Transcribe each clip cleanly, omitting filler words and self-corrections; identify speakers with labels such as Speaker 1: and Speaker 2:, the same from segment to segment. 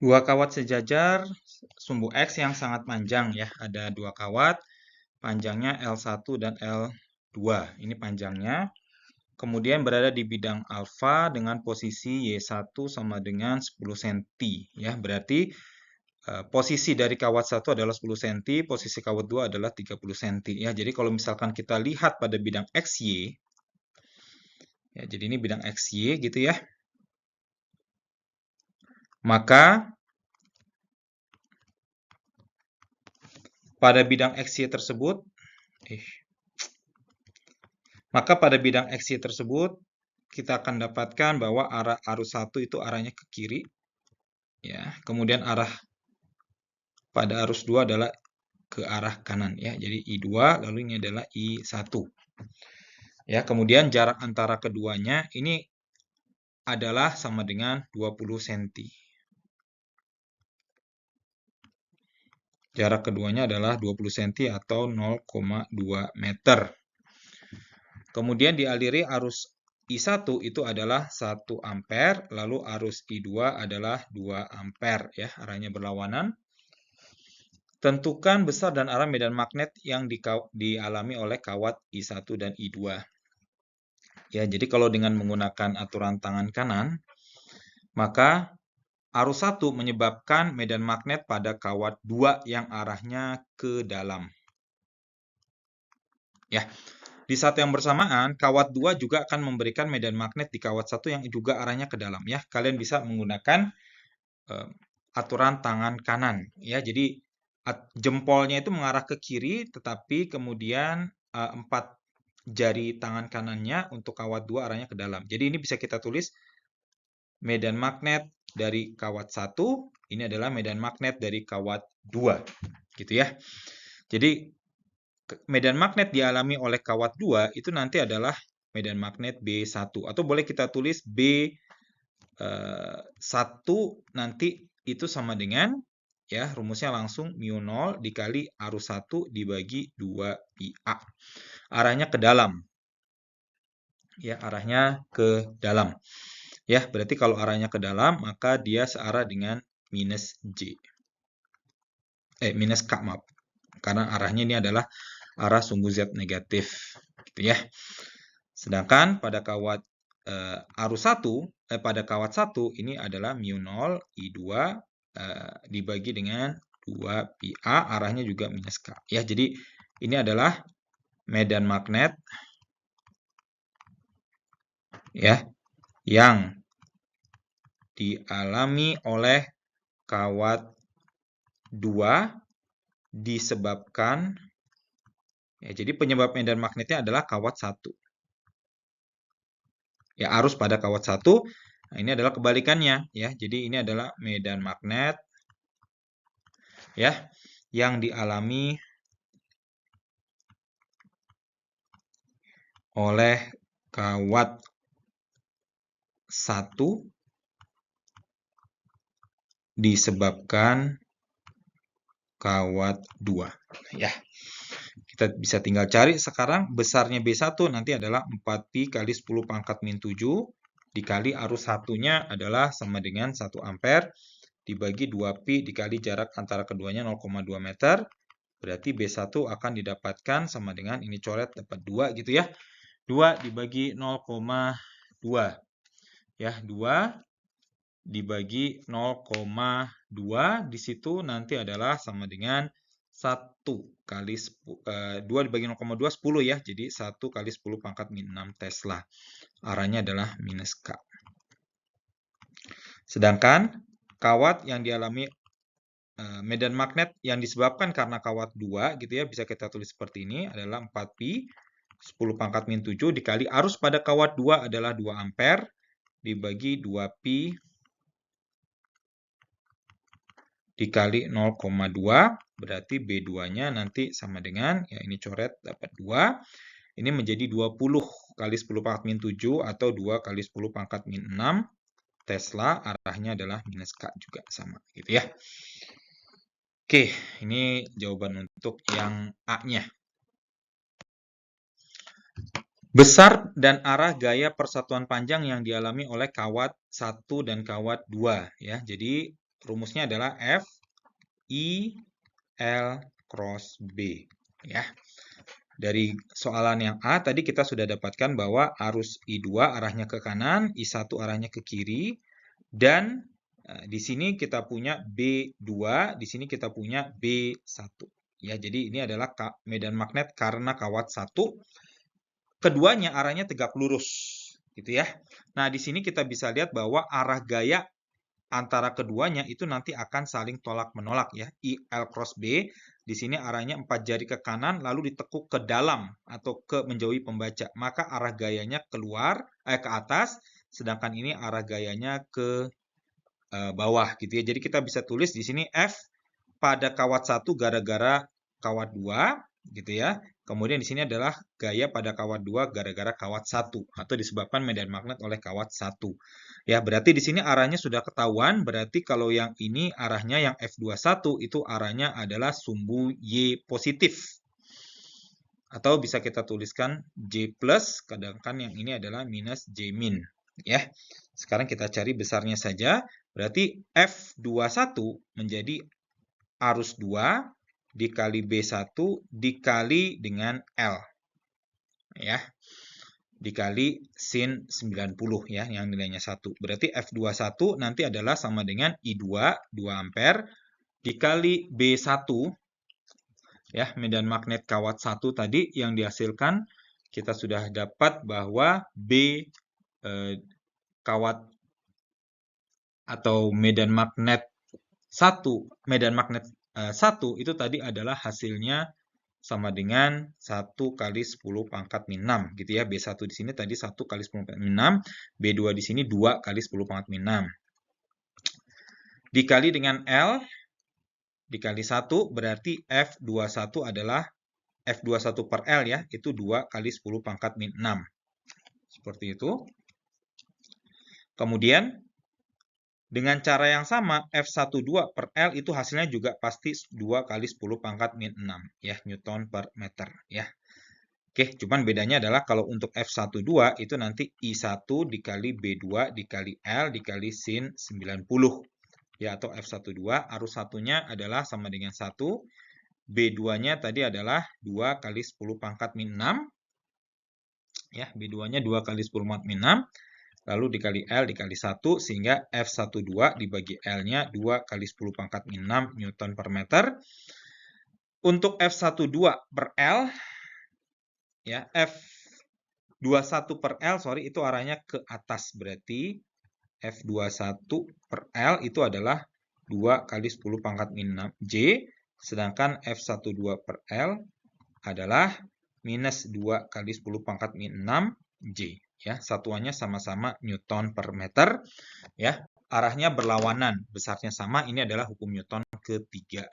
Speaker 1: Dua kawat sejajar sumbu X yang sangat panjang ya. Ada dua kawat, panjangnya L1 dan L2. Ini panjangnya. Kemudian berada di bidang alfa dengan posisi Y1 sama dengan 10 cm ya. Berarti posisi dari kawat 1 adalah 10 cm, posisi kawat 2 adalah 30 cm ya. Jadi kalau misalkan kita lihat pada bidang XY ya, jadi ini bidang XY gitu ya. Maka pada bidang XY tersebut kita akan dapatkan bahwa arah arus 1 itu arahnya ke kiri ya. Kemudian arah pada arus 2 adalah ke arah kanan ya. Jadi I2 lalu ini adalah I1. Ya, kemudian jarak antara keduanya ini adalah sama dengan 20 cm. Jarak keduanya adalah 20 cm atau 0,2 meter. Kemudian dialiri arus I1 itu adalah 1 ampere, lalu arus I2 adalah 2 ampere ya, arahnya berlawanan. Tentukan besar dan arah medan magnet yang dialami oleh kawat I1 dan I2. Ya, jadi kalau dengan menggunakan aturan tangan kanan, maka arus 1 menyebabkan medan magnet pada kawat 2 yang arahnya ke dalam. Ya, di saat yang bersamaan, kawat 2 juga akan memberikan medan magnet di kawat 1 yang juga arahnya ke dalam. Ya, kalian bisa menggunakan aturan tangan kanan. Ya, jadi jempolnya itu mengarah ke kiri, tetapi kemudian 4 jari tangan kanannya untuk kawat 2 arahnya ke dalam. Jadi ini bisa kita tulis medan magnet dari kawat 1, ini adalah medan magnet dari kawat 2. Gitu ya. Jadi medan magnet dialami oleh kawat 2 itu nanti adalah medan magnet B1. Atau boleh kita tulis B1 nanti itu sama dengan, ya rumusnya langsung mu0 dikali arus 1 dibagi 2πA. Arahnya ke dalam. Ya, arahnya ke dalam. Ya, berarti kalau arahnya ke dalam, maka dia searah dengan minus K, maaf. Karena arahnya ini adalah arah sumbu Z negatif. Gitu ya. Sedangkan pada kawat arus 1, pada kawat 1 ini adalah mu0 I2 dibagi dengan 2πA, arahnya juga minus K. Ya, jadi ini adalah medan magnet ya yang dialami oleh kawat 2 disebabkan ya, jadi penyebab medan magnetnya adalah kawat 1. Ya, arus pada kawat 1. Nah, ini adalah kebalikannya ya. Jadi ini adalah medan magnet ya yang dialami oleh kawat 1 disebabkan kawat 2 ya. Kita bisa tinggal cari sekarang besarnya B1 nanti adalah 4pi kali 10 pangkat min 7 dikali arus 1-nya adalah sama dengan 1 ampere dibagi 2pi dikali jarak antara keduanya 0,2 meter. Berarti B1 akan didapatkan sama dengan, ini coret dapat 2 gitu ya. 2 dibagi 0,2. Ya, 2 dibagi 0,2 di situ nanti adalah sama dengan 1 kali 2 dibagi 0,2 10 ya. Jadi 1 kali 10 pangkat min 6 Tesla. Arahnya adalah minus K. Sedangkan kawat yang dialami medan magnet yang disebabkan karena kawat 2 gitu ya, bisa kita tulis seperti ini adalah 4pi 10 pangkat min 7 dikali arus pada kawat 2 adalah 2 ampere dibagi 2pi dikali 0,2, berarti B2-nya nanti sama dengan, ya ini coret dapat 2. Ini menjadi 20 kali 10 pangkat min 7 atau 2 kali 10 pangkat min 6 Tesla, arahnya adalah minus K juga sama gitu ya. Oke, ini jawaban untuk yang A-nya. Besar dan arah gaya persatuan panjang yang dialami oleh kawat 1 dan kawat 2 ya. Jadi Rumusnya adalah F I L cross B. Ya. Dari soalan yang A tadi kita sudah dapatkan bahwa arus I2 arahnya ke kanan, I1 arahnya ke kiri, dan di sini kita punya B2, di sini kita punya B1. Ya, jadi ini adalah medan magnet karena kawat 1. Keduanya arahnya tegak lurus, gitu ya. Nah, di sini kita bisa lihat bahwa arah gaya antara keduanya itu nanti akan saling tolak-menolak ya. IL cross B, di sini arahnya 4 jari ke kanan lalu ditekuk ke dalam atau ke menjauhi pembaca. Maka arah gayanya keluar ke atas, sedangkan ini arah gayanya ke bawah gitu ya. Jadi kita bisa tulis di sini F pada kawat 1 gara-gara kawat 2 gitu ya. Kemudian di sini adalah gaya pada kawat 2 gara-gara kawat 1 atau disebabkan medan magnet oleh kawat 1. Ya, berarti di sini arahnya sudah ketahuan, berarti kalau yang ini arahnya yang F21 itu arahnya adalah sumbu Y positif. Atau bisa kita tuliskan J plus, sedangkan yang ini adalah minus J min. Ya, sekarang kita cari besarnya saja. Berarti F21 menjadi arus 2 dikali B1 dikali dengan L. Ya. Dikali sin 90 ya, yang nilainya 1. Berarti F21 nanti adalah sama dengan I2, 2 ampere, dikali B1, ya, medan magnet kawat 1 tadi yang dihasilkan, kita sudah dapat bahwa B kawat atau medan magnet 1 itu tadi adalah hasilnya sama dengan 1 kali 10 pangkat min 6 gitu ya. B1 di sini tadi 1 kali 10 pangkat min 6, B2 di sini 2 kali 10 pangkat min 6. Dikali dengan L dikali 1 berarti F21 adalah F21 per L ya, itu 2 kali 10 pangkat min 6. Seperti itu. Kemudian dengan cara yang sama, F12 per L itu hasilnya juga pasti 2 kali 10 pangkat min 6 ya, Newton per meter ya. Oke, cuman bedanya adalah kalau untuk F12 itu nanti I1 dikali B2 dikali L dikali sin 90 ya, atau F12 arus satunya adalah sama dengan 1, B2-nya tadi adalah 2 kali 10 pangkat min 6 ya, B2-nya 2 kali 10 pangkat min 6 lalu dikali L dikali 1 sehingga F12 dibagi L-nya 2 kali 10 pangkat min 6 Newton per meter. Untuk F12 per L ya, F21 per L sorry itu arahnya ke atas, berarti F21 per L itu adalah 2 kali 10 pangkat min 6 J, sedangkan F12 per L adalah minus 2 kali 10 pangkat min 6 J. Ya, satuannya sama-sama Newton per meter. Ya, arahnya berlawanan, besarnya sama. Ini adalah hukum Newton ketiga.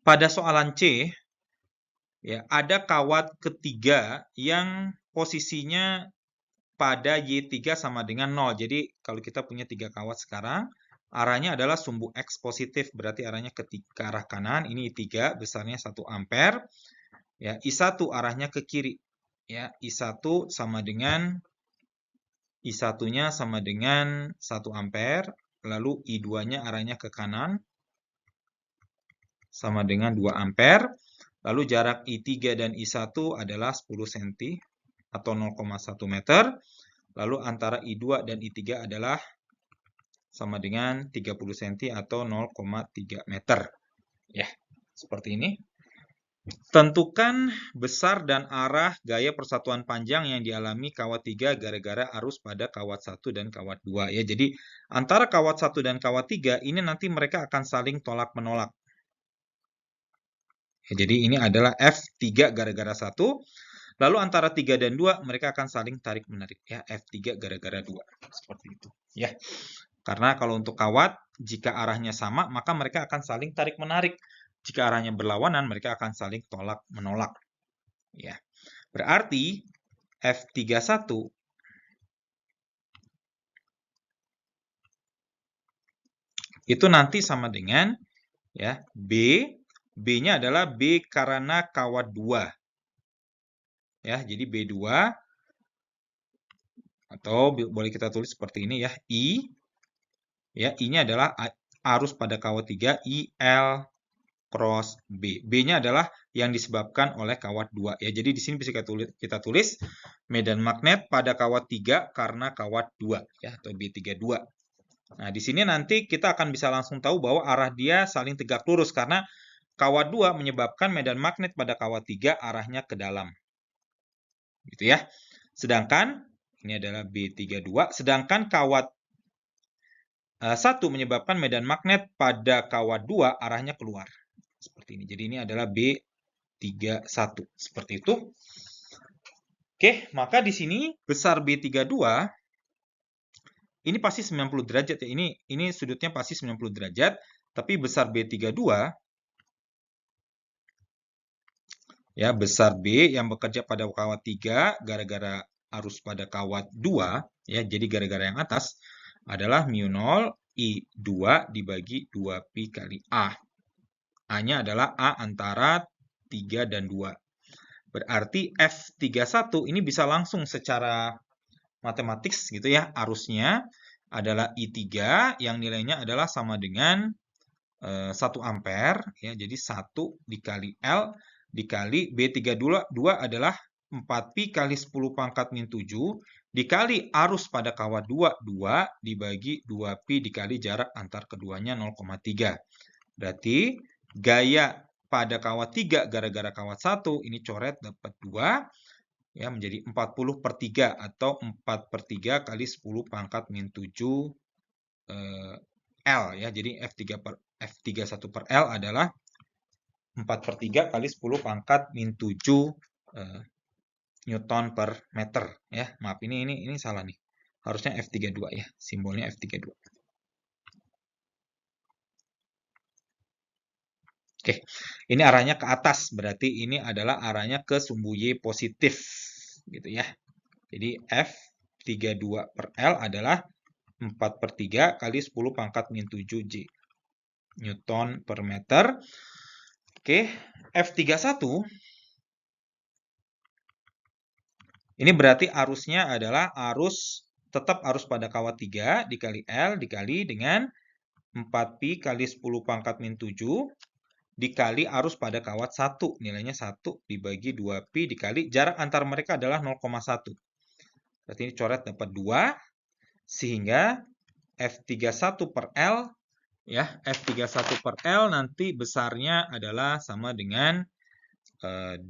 Speaker 1: Pada soalan C, ya, ada kawat ketiga yang posisinya pada Y3 sama dengan 0. Jadi, kalau kita punya 3 kawat sekarang, arahnya adalah sumbu X positif, berarti arahnya ke arah kanan. Ini I3, besarnya 1 ampere. Ya, I1 arahnya ke kiri. Ya, I1 sama dengan I1-nya sama dengan 1 ampere, lalu I2-nya arahnya ke kanan sama dengan 2 ampere. Lalu jarak I3 dan I1 adalah 10 cm atau 0,1 meter. Lalu antara I2 dan I3 adalah sama dengan 30 cm atau 0,3 meter. Ya, seperti ini. Tentukan besar dan arah gaya persatuan panjang yang dialami kawat 3 gara-gara arus pada kawat 1 dan kawat 2 ya. Jadi antara kawat 1 dan kawat 3 ini nanti mereka akan saling tolak-menolak. Ya, jadi ini adalah F3 gara-gara 1. Lalu antara 3 dan 2 mereka akan saling tarik-menarik ya, F3 gara-gara 2. Seperti itu ya. Karena kalau untuk kawat jika arahnya sama maka mereka akan saling tarik-menarik. Jika arahnya berlawanan, mereka akan saling tolak-menolak. Ya. Berarti F31 itu nanti sama dengan ya B. B-nya adalah B karena kawat 2. Ya, jadi B2 atau boleh kita tulis seperti ini ya, I Ya, I-nya adalah arus pada kawat 3 IL cross B. B-nya adalah yang disebabkan oleh kawat 2 ya. Jadi di sini bisa kita tulis medan magnet pada kawat 3 karena kawat 2 ya, atau B32. Nah, di sini nanti kita akan bisa langsung tahu bahwa arah dia saling tegak lurus karena kawat 2 menyebabkan medan magnet pada kawat 3 arahnya ke dalam. Gitu ya. Sedangkan ini adalah B32, sedangkan kawat 1 menyebabkan medan magnet pada kawat 2 arahnya keluar. Seperti ini. Jadi ini adalah B31. Seperti itu. Oke, maka di sini besar B32 ini pasti 90 derajat ya. Ini sudutnya pasti 90 derajat, tapi besar B32 ya, besar B yang bekerja pada kawat 3 gara-gara arus pada kawat 2 ya. Jadi gara-gara yang atas adalah mu0 I2 dibagi 2pi kali A. A-nya adalah A antara 3 dan 2. Berarti F31 ini bisa langsung secara matematis gitu ya. Arusnya adalah I3 yang nilainya adalah sama dengan 1 ampere ya. Jadi 1 dikali L dikali B32 adalah 4pi kali 10 pangkat min 7 dikali arus pada kawat 2 dibagi 2pi dikali jarak antar keduanya 0,3. Berarti gaya pada kawat 3 gara-gara kawat 1 ini coret dapat 2 ya, menjadi 40/3 atau 4/3 kali 10 pangkat min 7 L ya. Jadi F31 per L adalah 4/3 kali 10 pangkat min 7 Newton per meter ya. Maaf, ini salah nih. Harusnya F32 ya, simbolnya F32. Oke, ini arahnya ke atas, berarti ini adalah arahnya ke sumbu Y positif, gitu ya. Jadi F32 per L adalah 4/3 kali 10 pangkat min 7 J Newton per meter. Oke, F31 ini berarti arusnya adalah tetap arus pada kawat 3 dikali L dikali dengan 4pi kali 10 pangkat min 7 dikali arus pada kawat 1. Nilainya 1 dibagi 2pi dikali jarak antar mereka adalah 0,1. Berarti ini coret dapat 2. Sehingga F31 per L ya, F31 per L nanti besarnya adalah sama dengan 2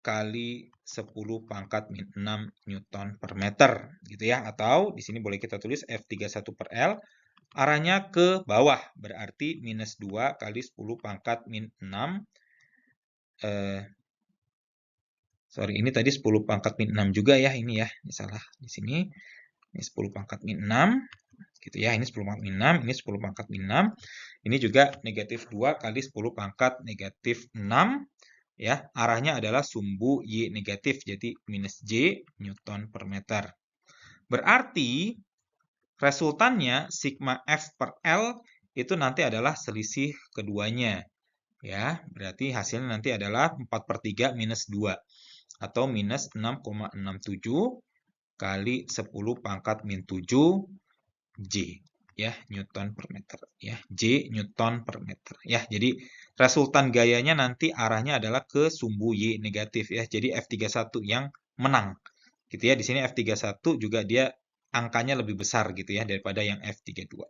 Speaker 1: kali 10 pangkat min 6 Newton per meter gitu ya. Atau di sini boleh kita tulis F31 per L arahnya ke bawah, berarti minus 2 kali 10 pangkat min 6. Sorry, ini tadi 10 pangkat min 6 juga ya, ini ya. Ini salah di sini. Ini 10 pangkat min 6. Gitu ya, ini 10 pangkat min 6, ini 10 pangkat min 6. Ini juga negatif 2 kali 10 pangkat negatif 6. Ya, arahnya adalah sumbu Y negatif, jadi minus J Newton per meter. Berarti resultannya sigma F per L itu nanti adalah selisih keduanya. Ya, berarti hasilnya nanti adalah 4/3 minus 2 atau minus 6,67 kali 10 pangkat min 7 J ya, Newton per meter ya, J Newton per meter ya. Jadi resultan gayanya nanti arahnya adalah ke sumbu Y negatif ya. Jadi F31 yang menang. Gitu ya. Di sini F31 juga dia angkanya lebih besar gitu ya daripada yang F32.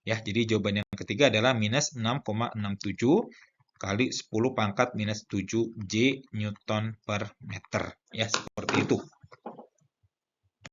Speaker 1: Ya, jadi jawaban yang ketiga adalah minus 6,67 kali 10 pangkat minus 7 J Newton per meter. Ya, seperti itu.